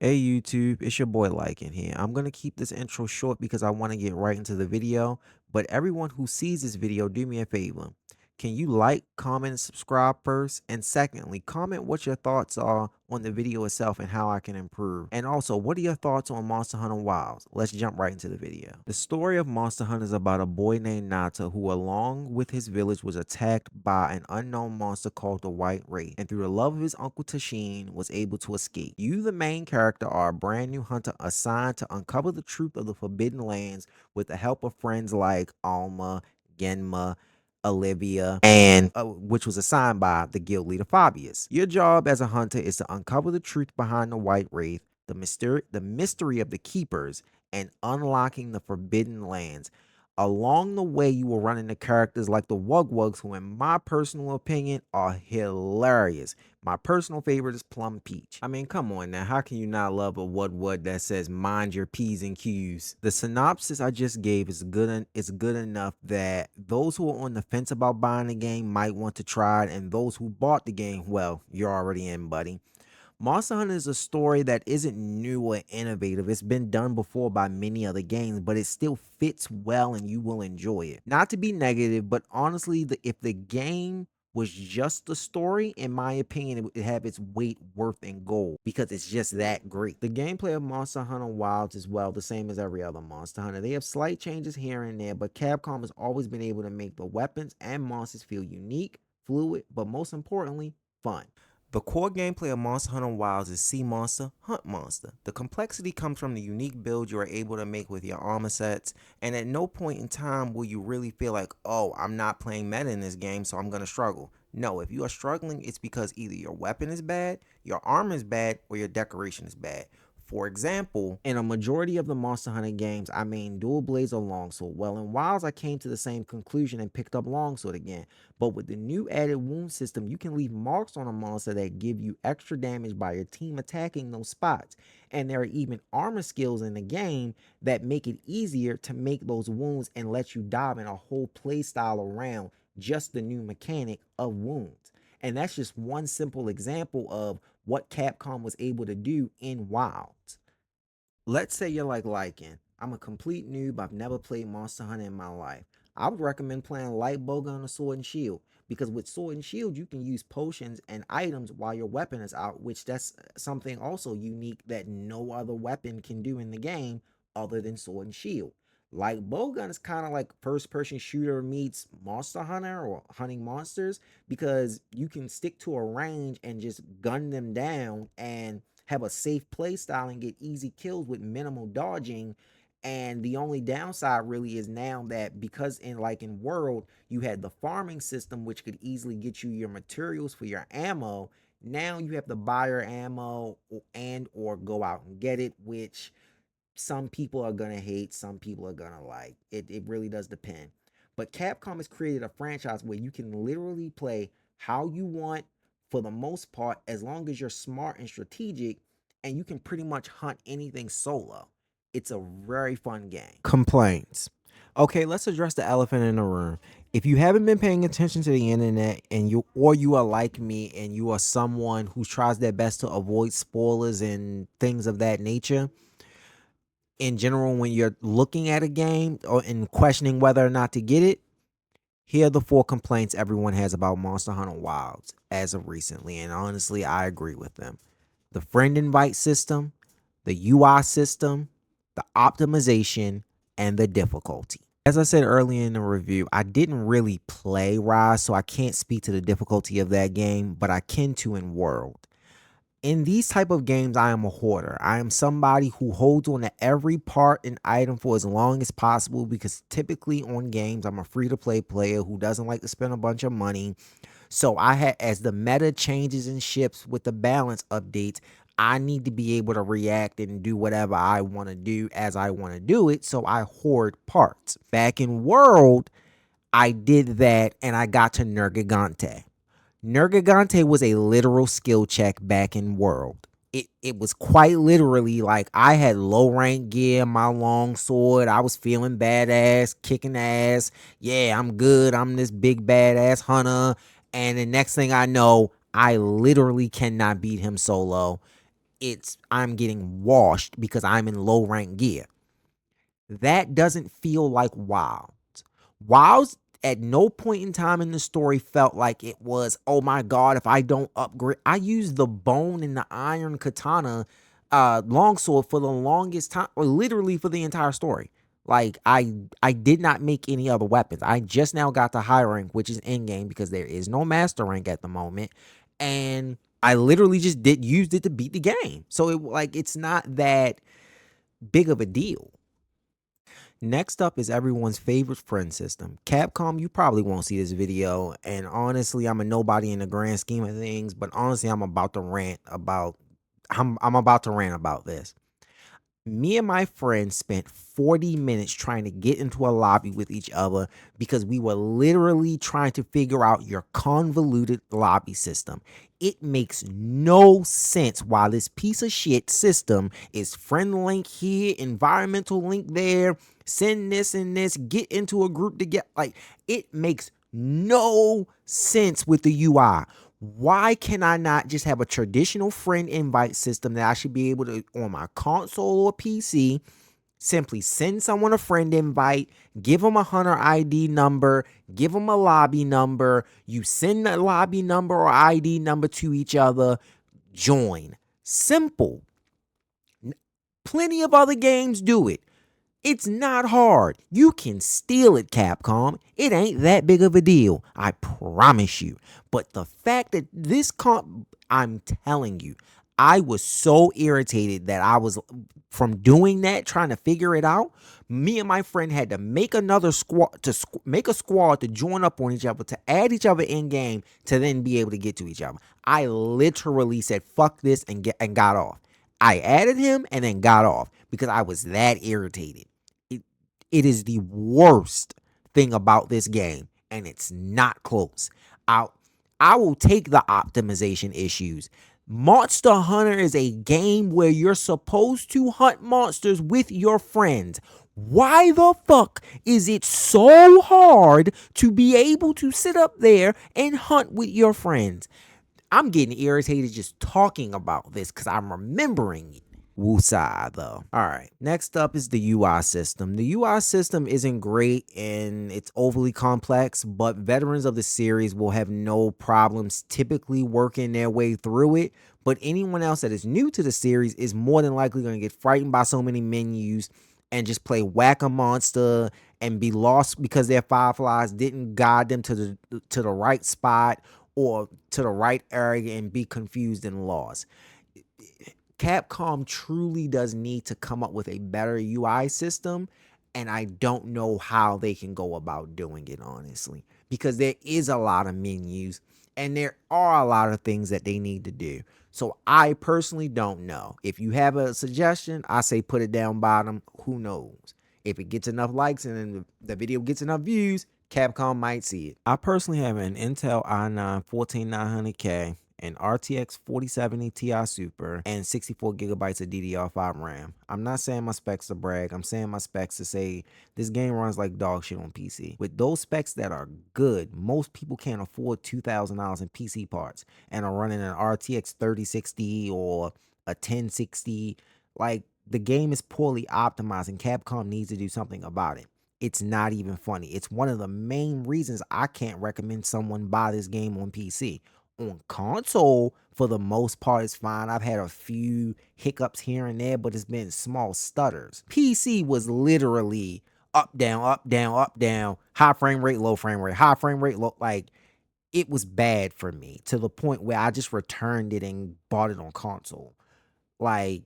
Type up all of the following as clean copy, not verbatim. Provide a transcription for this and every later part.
Hey YouTube, it's your boy Lycan here. I'm going to keep this intro short because I want to get right into the video, but everyone who sees this video, do me a favor. Can you like, comment, and subscribe first? And secondly, comment what your thoughts are on the video itself and how I can improve. And also, what are your thoughts on Monster Hunter Wilds? Let's jump right into the video. The story of Monster Hunter is about a boy named Nata who, along with his village, was attacked by an unknown monster called the White Wraith, and through the love of his uncle Tashin, was able to escape. You, the main character, are a brand new hunter assigned to uncover the truth of the Forbidden Lands with the help of friends like Alma, Genma, Olivia, and which was assigned by the guild leader Fabius. Your job as a hunter is to uncover the truth behind the White Wraith, the mystery of the Keepers, and unlocking the Forbidden Lands. Along the way, you will run into characters like the Wugwugs, who, in my personal opinion, are hilarious. My personal favorite is Plum Peach. I mean, come on now, how can you not love a Wudwug that says "mind your P's and Q's"? The synopsis I just gave is good enough that those who are on the fence about buying the game might want to try it, and those who bought the game, well, you're already in, buddy. Monster Hunter is a story that isn't new or innovative. It's been done before by many other games, but it still fits well and you will enjoy it. Not to be negative, but honestly, if the game was just the story, in my opinion, it would have its weight, worth, and gold because it's just that great. The gameplay of Monster Hunter Wilds is, well, the same as every other Monster Hunter. They have slight changes here and there, but Capcom has always been able to make the weapons and monsters feel unique, fluid, but most importantly, fun. The core gameplay of Monster Hunter Wilds is see monster, hunt monster. The complexity comes from the unique build you are able to make with your armor sets, and at no point in time will you really feel like, oh, I'm not playing meta in this game, so I'm going to struggle. No, if you are struggling, it's because either your weapon is bad, your armor is bad, or your decoration is bad. For example, in a majority of the Monster Hunter games, I main dual blades or longsword. Well, in Wilds, I came to the same conclusion and picked up longsword again. But with the new added wound system, you can leave marks on a monster that give you extra damage by your team attacking those spots. And there are even armor skills in the game that make it easier to make those wounds and let you dive in a whole playstyle around just the new mechanic of wounds. And that's just one simple example of what Capcom was able to do in Wilds. Let's say you're like Lycan. I'm a complete noob. I've never played Monster Hunter in my life. I would recommend playing Light Bowgun or Sword and Shield because with Sword and Shield you can use potions and items while your weapon is out, which that's something also unique that no other weapon can do in the game other than Sword and Shield. Light Bowgun is kind of like first person shooter meets Monster Hunter or hunting monsters because you can stick to a range and just gun them down and have a safe play style and get easy kills with minimal dodging. And the only downside really is now that because in World you had the farming system which could easily get you your materials for your ammo. Now you have to buy your ammo and or go out and get it, which some people are gonna hate, some people are gonna like. It really does depend. But Capcom has created a franchise where you can literally play how you want for the most part, as long as you're smart and strategic, and you can pretty much hunt anything solo. It's a very fun game. Complaints. Okay, let's address the elephant in the room. If you haven't been paying attention to the internet and you are like me and you are someone who tries their best to avoid spoilers and things of that nature, in general, when you're looking at a game or in questioning whether or not to get it, here are the 4 complaints everyone has about Monster Hunter Wilds as of recently, and honestly, I agree with them. The friend invite system, the UI system, the optimization, and the difficulty. As I said earlier in the review, I didn't really play Rise, so I can't speak to the difficulty of that game, but I can to in World. In these type of games, I am a hoarder. I am somebody who holds on to every part and item for as long as possible because typically on games, I'm a free-to-play player who doesn't like to spend a bunch of money. So I had, as the meta changes and shifts with the balance updates, I need to be able to react and do whatever I want to do as I want to do it. So I hoard parts. Back in World, I did that and I got to Nergigante. Nergigante was a literal skill check back in World. It was quite literally like I had low rank gear, my long sword. I was feeling badass, kicking ass. Yeah, I'm good. I'm this big badass hunter. And the next thing I know, I literally cannot beat him solo. I'm getting washed because I'm in low rank gear. That doesn't feel like Wilds. Wilds at no point in time in the story felt like it was, oh my god, if I don't upgrade. I used the bone and the iron katana longsword for the longest time, or literally for the entire story. Like I did not make any other weapons. I just now got to high rank, which is in game because there is no master rank at the moment. And I literally just used it to beat the game. So it's not that big of a deal. Next up is everyone's favorite friend system. Capcom, you probably won't see this video, and honestly, I'm a nobody in the grand scheme of things, but honestly, I'm about to rant about this. Me and my friend spent 40 minutes trying to get into a lobby with each other because we were literally trying to figure out your convoluted lobby system. It makes no sense why this piece of shit system is friend link here, environmental link there, send this and this, get into a group to get, like, it makes no sense with the UI. Why can I not just have a traditional friend invite system that I should be able to, on my console or PC, simply send someone a friend invite, give them a hunter ID number, give them a lobby number, you send the lobby number or ID number to each other, join. Simple. Plenty of other games do it. It's not hard. You can steal it, Capcom. It ain't that big of a deal. I promise you. But the fact that I'm telling you, I was so irritated that I was, from doing that, trying to figure it out. Me and my friend had to make another squad, to make a squad to join up on each other, to add each other in game, to then be able to get to each other. I literally said, fuck this, and got off. I added him and then got off because I was that irritated. It is the worst thing about this game, and it's not close. I will take the optimization issues. Monster Hunter is a game where you're supposed to hunt monsters with your friends. Why the fuck is it so hard to be able to sit up there and hunt with your friends? I'm getting irritated just talking about this because I'm remembering it. Woosah though. All right, next up is the UI system. The UI system isn't great and it's overly complex, but veterans of the series will have no problems typically working their way through it. But anyone else that is new to the series is more than likely going to get frightened by so many menus and just play whack-a-monster and be lost because their fireflies didn't guide them to the right spot or to the right area and be confused and lost. Capcom truly does need to come up with a better UI system, and I don't know how they can go about doing it, honestly, because there is a lot of menus and there are a lot of things that they need to do. So I personally don't know. If you have a suggestion, I say put it down bottom. Who knows? If it gets enough likes and then the video gets enough views, Capcom might see it. I personally have an Intel i9 14900K, an RTX 4070 Ti Super, and 64 gigabytes of DDR5 RAM. I'm not saying my specs to brag. I'm saying my specs to say this game runs like dog shit on PC. With those specs that are good, most people can't afford $2,000 in PC parts and are running an RTX 3060 or a 1060. Like, the game is poorly optimized and Capcom needs to do something about it. It's not even funny. It's one of the main reasons I can't recommend someone buy this game on PC. On console, for the most part, it's fine. I've had a few hiccups here and there, but it's been small stutters. PC was literally up, down, up, down, up, down, high frame rate, low frame rate, high frame rate, low. Like, it was bad for me to the point where I just returned it and bought it on console. Like,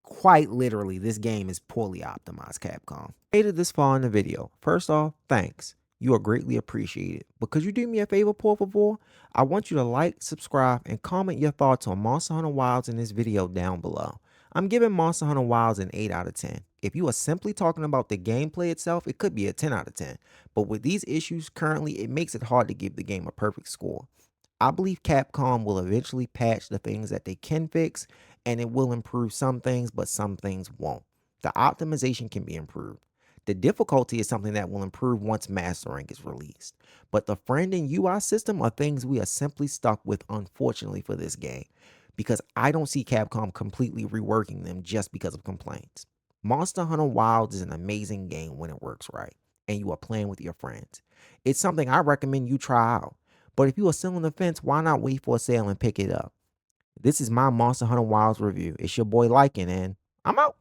quite literally, this game is poorly optimized, Capcom. Made it this far in the video. First off, thanks. You are greatly appreciated. But could you do me a favor, por favor? I want you to like, subscribe, and comment your thoughts on Monster Hunter Wilds in this video down below. I'm giving Monster Hunter Wilds an 8 out of 10. If you are simply talking about the gameplay itself, it could be a 10 out of 10. But with these issues currently, it makes it hard to give the game a perfect score. I believe Capcom will eventually patch the things that they can fix, and it will improve some things, but some things won't. The optimization can be improved. The difficulty is something that will improve once Master Rank is released. But the friend and UI system are things we are simply stuck with, unfortunately, for this game. because I don't see Capcom completely reworking them just because of complaints. Monster Hunter Wilds is an amazing game when it works right and you are playing with your friends. It's something I recommend you try out. But if you are still on the fence, why not wait for a sale and pick it up? This is my Monster Hunter Wilds review. It's your boy Lycan, and I'm out.